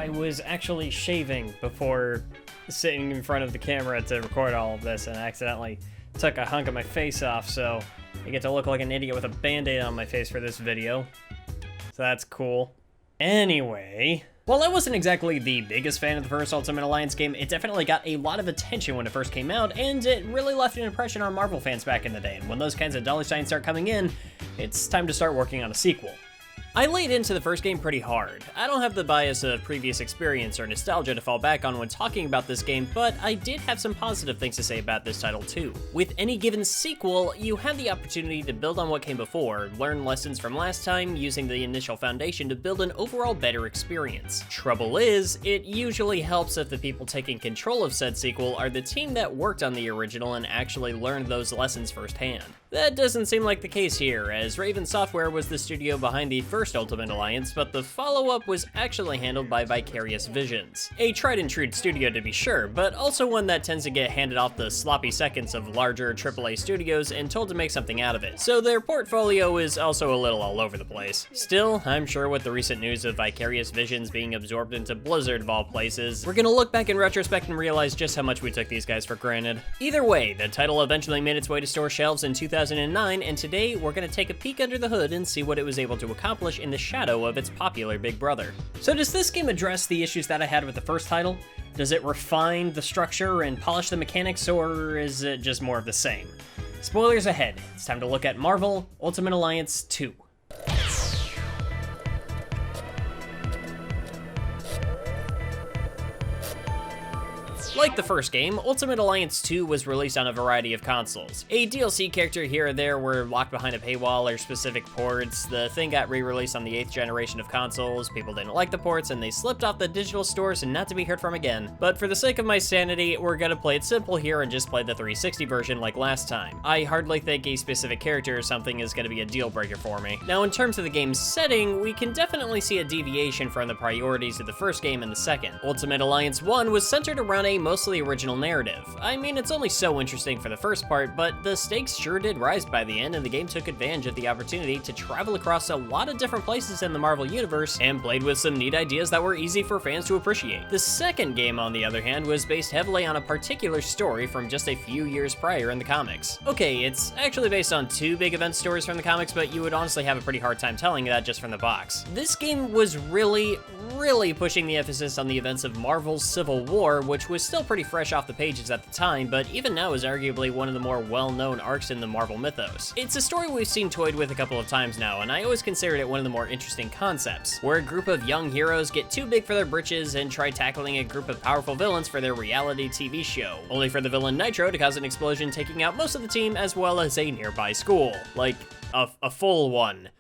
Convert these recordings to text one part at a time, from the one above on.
I was actually shaving before sitting in front of the camera to record all of this and accidentally took a hunk of my face off, so I get to look like an idiot with a band-aid on my face for this video. So that's cool. Anyway, while I wasn't exactly the biggest fan of the first Ultimate Alliance game, it definitely got a lot of attention when it first came out, and it really left an impression on Marvel fans back in the day. And when those kinds of dollar signs start coming in, it's time to start working on a sequel. I laid into the first game pretty hard. I don't have the bias of previous experience or nostalgia to fall back on when talking about this game, but I did have some positive things to say about this title too. With any given sequel, you have the opportunity to build on what came before, learn lessons from last time, using the initial foundation to build an overall better experience. Trouble is, it usually helps if the people taking control of said sequel are the team that worked on the original and actually learned those lessons firsthand. That doesn't seem like the case here, as Raven Software was the studio behind the first Ultimate Alliance, but the follow-up was actually handled by Vicarious Visions. A tried-and-true studio to be sure, but also one that tends to get handed off the sloppy seconds of larger AAA studios and told to make something out of it, so their portfolio is also a little all over the place. Still, I'm sure with the recent news of Vicarious Visions being absorbed into Blizzard of all places, we're gonna look back in retrospect and realize just how much we took these guys for granted. Either way, the title eventually made its way to store shelves in 2009, and today we're gonna take a peek under the hood and see what it was able to accomplish in the shadow of its popular big brother. So does this game address the issues that I had with the first title? Does it refine the structure and polish the mechanics, or is it just more of the same? Spoilers ahead, it's time to look at Marvel Ultimate Alliance 2. Like the first game, Ultimate Alliance 2 was released on a variety of consoles. A DLC character here or there were locked behind a paywall or specific ports. The thing got re-released on the 8th generation of consoles, people didn't like the ports, and they slipped off the digital stores and not to be heard from again. But for the sake of my sanity, we're gonna play it simple here and just play the 360 version like last time. I hardly think a specific character or something is gonna be a deal breaker for me. Now in terms of the game's setting, we can definitely see a deviation from the priorities of the first game and the second. Ultimate Alliance 1 was centered around a mostly original narrative. I mean, it's only so interesting for the first part, but the stakes sure did rise by the end, and the game took advantage of the opportunity to travel across a lot of different places in the Marvel universe and played with some neat ideas that were easy for fans to appreciate. The second game, on the other hand, was based heavily on a particular story from just a few years prior in the comics. Okay, it's actually based on two big event stories from the comics, but you would honestly have a pretty hard time telling that just from the box. This game was really pushing the emphasis on the events of Marvel's Civil War, which was still pretty fresh off the pages at the time, but even now is arguably one of the more well-known arcs in the Marvel mythos. It's a story we've seen toyed with a couple of times now, and I always considered it one of the more interesting concepts, where a group of young heroes get too big for their britches and try tackling a group of powerful villains for their reality TV show, only for the villain Nitro to cause an explosion taking out most of the team as well as a nearby school. Like, a full one.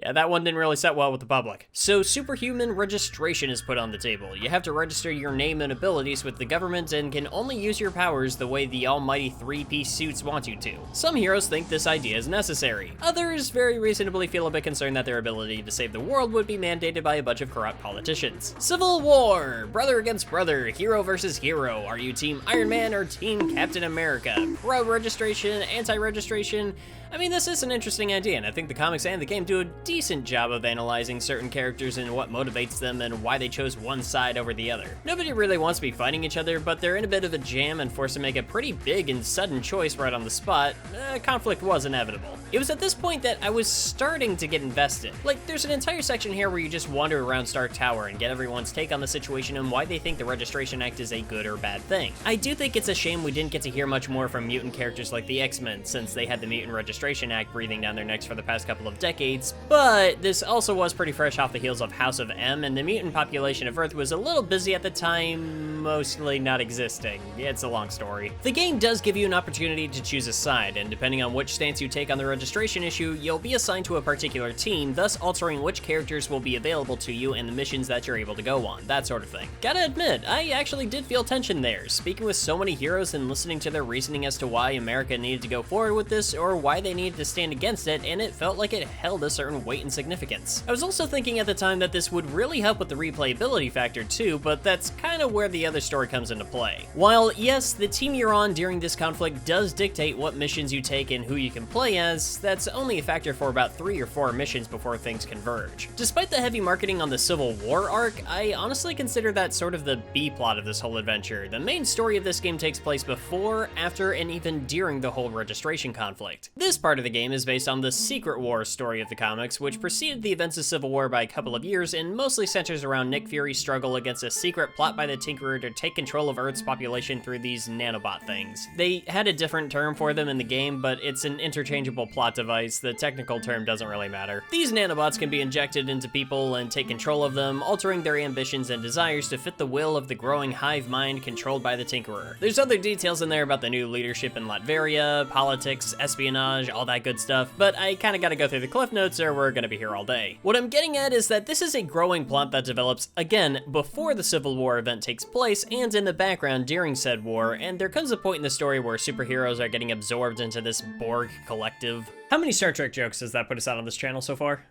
Yeah, that one didn't really set well with the public. So superhuman registration is put on the table. You have to register your name and abilities with the government and can only use your powers the way the almighty three-piece suits want you to. Some heroes think this idea is necessary. Others very reasonably feel a bit concerned that their ability to save the world would be mandated by a bunch of corrupt politicians. Civil War! Brother against brother, hero versus hero. Are you Team Iron Man or Team Captain America? Pro-registration, anti-registration? I mean, this is an interesting idea, and I think the comics and the game do a decent job of analyzing certain characters and what motivates them and why they chose one side over the other. Nobody really wants to be fighting each other, but they're in a bit of a jam and forced to make a pretty big and sudden choice right on the spot. Conflict was inevitable. It was at this point that I was starting to get invested. Like, there's an entire section here where you just wander around Stark Tower and get everyone's take on the situation and why they think the Registration Act is a good or bad thing. I do think it's a shame we didn't get to hear much more from mutant characters like the X-Men, since they had the Mutant Registration Act breathing down their necks for the past couple of decades, but this also was pretty fresh off the heels of House of M, and the mutant population of Earth was a little busy at the time, mostly not existing. It's a long story. The game does give you an opportunity to choose a side, and depending on which stance you take on the registration issue, you'll be assigned to a particular team, thus altering which characters will be available to you and the missions that you're able to go on, that sort of thing. Gotta admit, I actually did feel tension there, speaking with so many heroes and listening to their reasoning as to why America needed to go forward with this, or why they needed to stand against it, and it felt like it held a certain weight and significance. I was also thinking at the time that this would really help with the replayability factor too, but that's kind of where the other story comes into play. While yes, the team you're on during this conflict does dictate what missions you take and who you can play as, that's only a factor for about 3 or 4 missions before things converge. Despite the heavy marketing on the Civil War arc, I honestly consider that sort of the B-plot of this whole adventure. The main story of this game takes place before, after, and even during the whole registration conflict. This part of the game is based on the Secret War story of the comics, which preceded the events of Civil War by a couple of years and mostly centers around Nick Fury's struggle against a secret plot by the Tinkerer to take control of Earth's population through these nanobot things. They had a different term for them in the game, but it's an interchangeable plot device. The technical term doesn't really matter. These nanobots can be injected into people and take control of them, altering their ambitions and desires to fit the will of the growing hive mind controlled by the Tinkerer. There's other details in there about the new leadership in Latveria, politics, espionage, all that good stuff, but I kinda gotta go through the cliff notes or we're gonna be here all day. What I'm getting at is that this is a growing plot that develops, again, before the Civil War event takes place and in the background during said war, and there comes a point in the story where superheroes are getting absorbed into this Borg collective. How many Star Trek jokes does that put us out on this channel so far?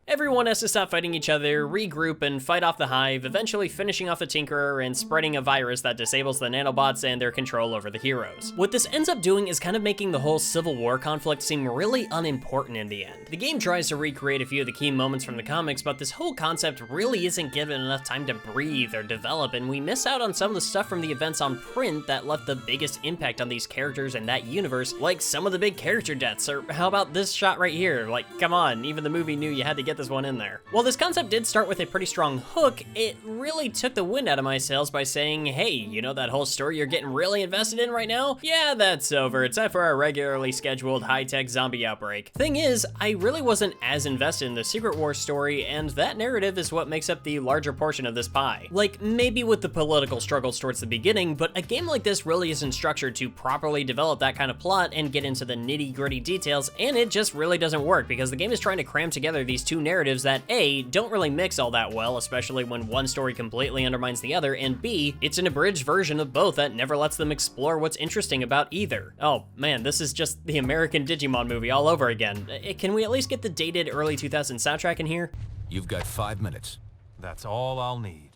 Everyone has to stop fighting each other, regroup, and fight off the hive, eventually finishing off the Tinkerer and spreading a virus that disables the nanobots and their control over the heroes. What this ends up doing is kind of making the whole Civil War conflict seem really unimportant in the end. The game tries to recreate a few of the key moments from the comics, but this whole concept really isn't given enough time to breathe or develop, and we miss out on some of the stuff from the events on print that left the biggest impact on these characters and that universe, like some of the big character deaths, or how about this shot right here? Like, come on, even the movie knew you had to get this one in there. While this concept did start with a pretty strong hook, it really took the wind out of my sails by saying, hey, you know that whole story you're getting really invested in right now? Yeah, that's over. It's time for our regularly scheduled high-tech zombie outbreak. Thing is, I really wasn't as invested in the Secret War story, and that narrative is what makes up the larger portion of this pie. Like, maybe with the political struggles towards the beginning, but a game like this really isn't structured to properly develop that kind of plot and get into the nitty-gritty details, and it just really doesn't work because the game is trying to cram together these two narratives that A, don't really mix all that well, especially when one story completely undermines the other, and B, it's an abridged version of both that never lets them explore what's interesting about either. Oh man, this is just the American Digimon movie all over again. Can we at least get the dated early 2000s soundtrack in here? You've got 5 minutes. That's all I'll need.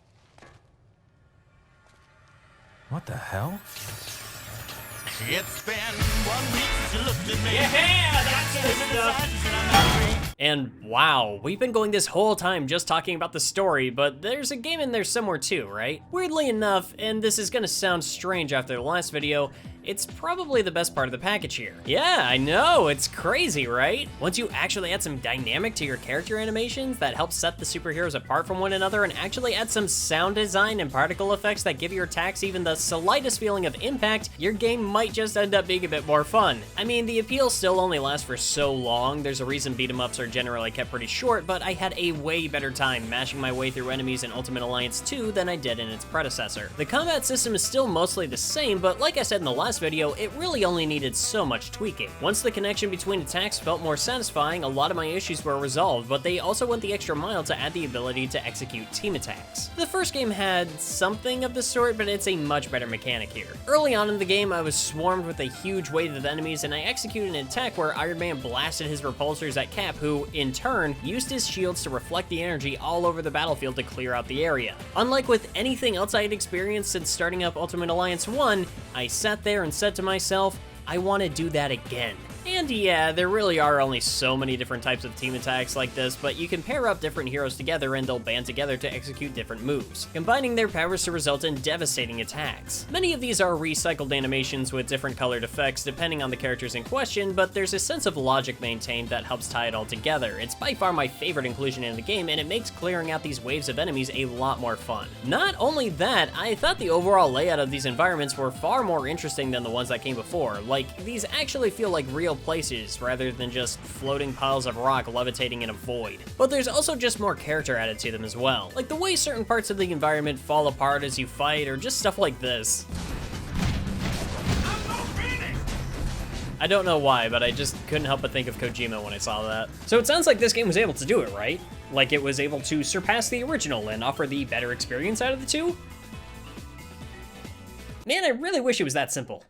What the hell? It's been 1 week since you looked at me. Yeah, that's good stuff. And wow, we've been going this whole time just talking about the story, but there's a game in there somewhere too, right? Weirdly enough, and this is gonna sound strange after the last video, it's probably the best part of the package here. Yeah, I know, it's crazy, right? Once you actually add some dynamic to your character animations that help set the superheroes apart from one another and actually add some sound design and particle effects that give your attacks even the slightest feeling of impact, your game might just end up being a bit more fun. I mean, the appeal still only lasts for so long. There's a reason beat 'em ups are generally kept pretty short, but I had a way better time mashing my way through enemies in Ultimate Alliance 2 than I did in its predecessor. The combat system is still mostly the same, but like I said in the last video, it really only needed so much tweaking. Once the connection between attacks felt more satisfying, a lot of my issues were resolved, but they also went the extra mile to add the ability to execute team attacks. The first game had something of the sort, but it's a much better mechanic here. Early on in the game, I was swarmed with a huge wave of enemies, and I executed an attack where Iron Man blasted his repulsors at Cap, who, in turn, used his shields to reflect the energy all over the battlefield to clear out the area. Unlike with anything else I had experienced since starting up Ultimate Alliance 1, I sat there and said to myself, I want to do that again. And yeah, there really are only so many different types of team attacks like this, but you can pair up different heroes together and they'll band together to execute different moves, combining their powers to result in devastating attacks. Many of these are recycled animations with different colored effects depending on the characters in question, but there's a sense of logic maintained that helps tie it all together. It's by far my favorite inclusion in the game, and it makes clearing out these waves of enemies a lot more fun. Not only that, I thought the overall layout of these environments were far more interesting than the ones that came before. Like, these actually feel like real places rather than just floating piles of rock levitating in a void. But there's also just more character added to them as well, like the way certain parts of the environment fall apart as you fight, or just stuff like this. I don't know why, but I just couldn't help but think of Kojima when I saw that. So it sounds like this game was able to do it, right? Like it was able to surpass the original and offer the better experience out of the two? Man, I really wish it was that simple.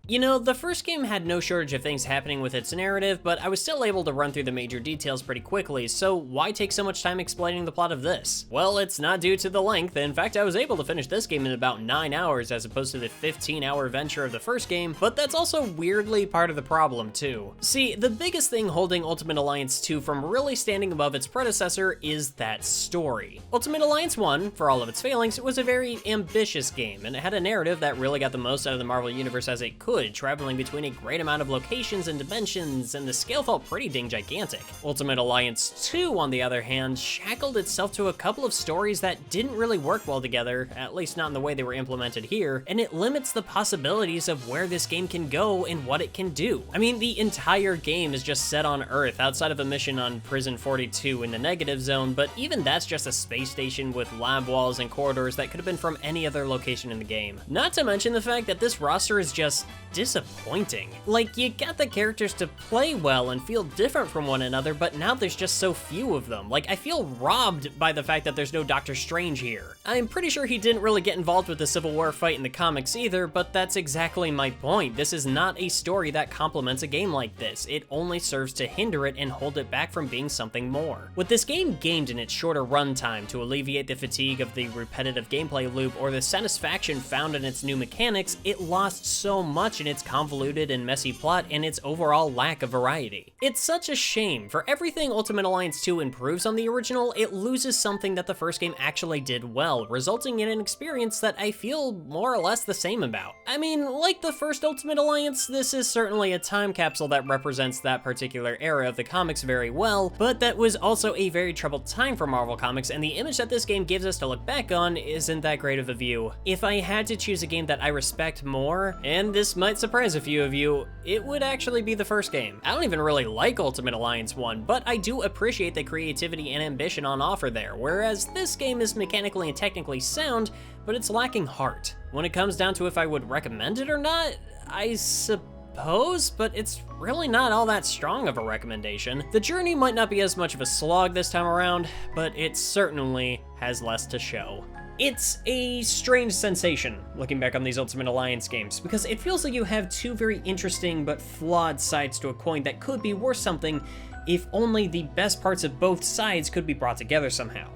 You know, the first game had no shortage of things happening with its narrative, but I was still able to run through the major details pretty quickly, so why take so much time explaining the plot of this? Well, it's not due to the length. In fact, I was able to finish this game in about 9 hours as opposed to the 15-hour venture of the first game, but that's also weirdly part of the problem too. See, the biggest thing holding Ultimate Alliance 2 from really standing above its predecessor is that story. Ultimate Alliance 1, for all of its failings, was a very ambitious game, and it had a narrative that really got the most out of the Marvel Universe as it could, traveling between a great amount of locations and dimensions, and the scale felt pretty dang gigantic. Ultimate Alliance 2, on the other hand, shackled itself to a couple of stories that didn't really work well together, at least not in the way they were implemented here, and it limits the possibilities of where this game can go and what it can do. I mean, the entire game is just set on Earth, outside of a mission on Prison 42 in the negative zone, but even that's just a space station with lab walls and corridors that could have been from any other location in the game. Not to mention the fact that this roster is just disappointing. Like, you got the characters to play well and feel different from one another, but now there's just so few of them. Like, I feel robbed by the fact that there's no Doctor Strange here. I'm pretty sure he didn't really get involved with the Civil War fight in the comics either, but that's exactly my point. This is not a story that complements a game like this. It only serves to hinder it and hold it back from being something more. What this game gained in its shorter runtime to alleviate the fatigue of the repetitive gameplay loop or the satisfaction found in its new mechanics, it lost so much in its convoluted and messy plot and its overall lack of variety. It's such a shame. For everything Ultimate Alliance 2 improves on the original, it loses something that the first game actually did well, resulting in an experience that I feel more or less the same about. I mean, like the first Ultimate Alliance, this is certainly a time capsule that represents that particular era of the comics very well, but that was also a very troubled time for Marvel Comics, and the image that this game gives us to look back on isn't that great of a view. If I had to choose a game that I respect more, and this might surprise a few of you, it would actually be the first game. I don't even really like Ultimate Alliance 1, but I do appreciate the creativity and ambition on offer there, whereas this game is mechanically and technically sound, but it's lacking heart. When it comes down to if I would recommend it or not, I suppose, but it's really not all that strong of a recommendation. The journey might not be as much of a slog this time around, but it certainly has less to show. It's a strange sensation looking back on these Ultimate Alliance games, because it feels like you have two very interesting but flawed sides to a coin that could be worth something if only the best parts of both sides could be brought together somehow.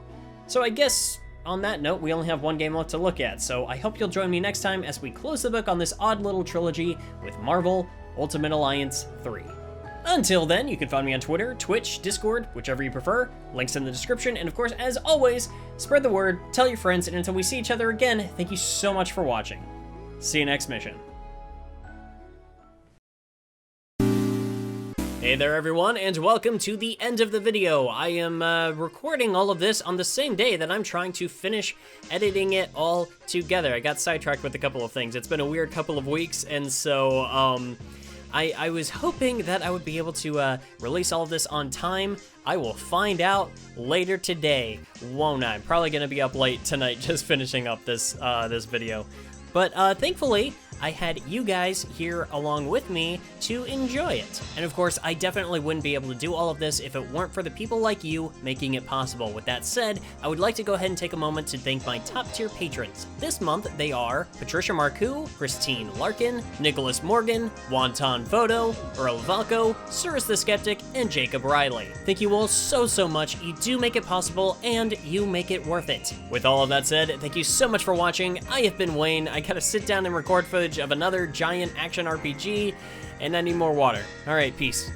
So I guess on that note, we only have one game left to look at, so I hope you'll join me next time as we close the book on this odd little trilogy with Marvel Ultimate Alliance 3. Until then, you can find me on Twitter, Twitch, Discord, whichever you prefer, links in the description, and of course, as always, spread the word, tell your friends, and until we see each other again, thank you so much for watching. See you next mission. Hey there everyone, and welcome to the end of the video. I am recording all of this on the same day that I'm trying to finish editing it all together. I got sidetracked with a couple of things. It's been a weird couple of weeks, and so, I was hoping that I would be able to release all of this on time. I will find out later today, won't I? I'm probably gonna be up late tonight just finishing up this this video. But thankfully, I had you guys here along with me to enjoy it. And of course, I definitely wouldn't be able to do all of this if it weren't for the people like you making it possible. With that said, I would like to go ahead and take a moment to thank my top tier patrons. This month, they are Patricia Marcoux, Christine Larkin, Nicholas Morgan, Wonton Photo, Earl Valco, Cirrus the Skeptic, and Jacob Riley. Thank you all so much. You do make it possible, and you make it worth it. With all of that said, thank you so much for watching. I have been Wayne. I gotta sit down and record footage of another giant action RPG, and I need more water. All right, peace.